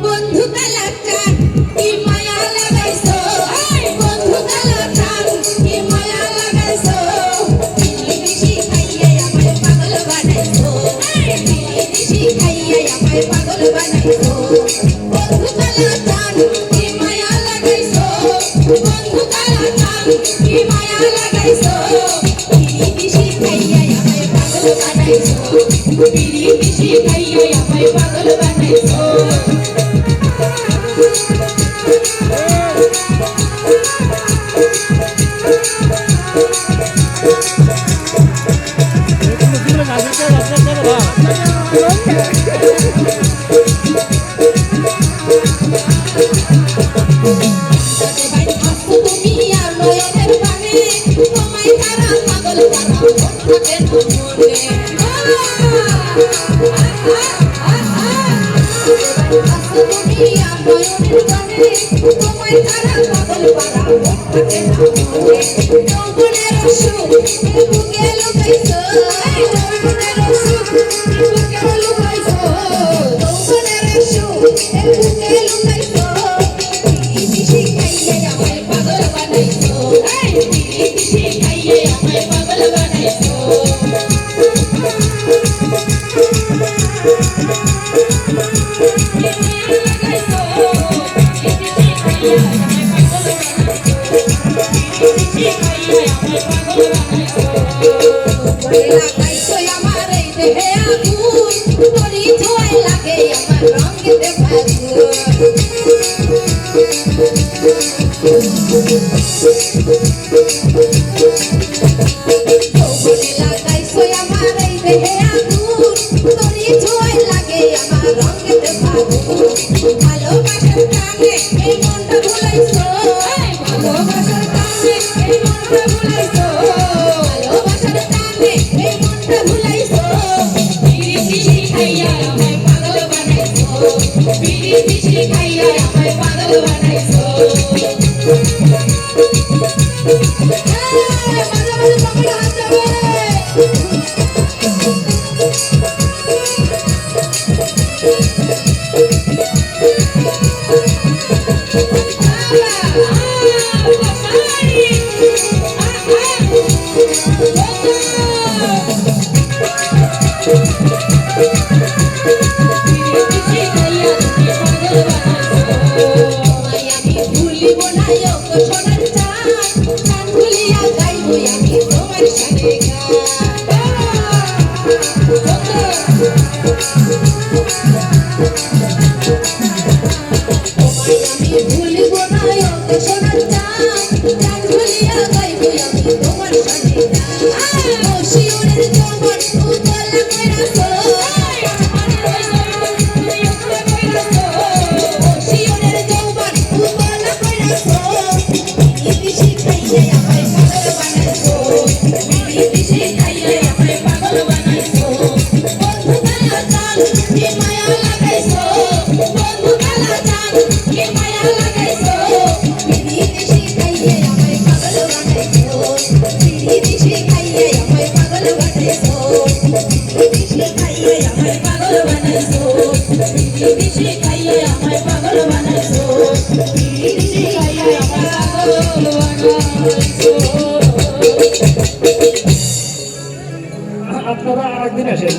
বন্ধু কালাচান কি মায়া লাগাইছো বন্ধু কালাচান কি মায়া লাগাইছো বেশি খাইয়ে আমায় পাগল বানাইছো বেশি খাইয়ে আমায় পাগল বানাইছো বন্ধু কালাচান কি মায়া লাগাইছো বন্ধু কালাচান কি মায়া লাগাইছো বেশি খাইয়ে আমায় পাগল বানাইছো বেশি খাইয়ে আমায় পাগল বানাইছো আপনারা আরেকদিন আসেন।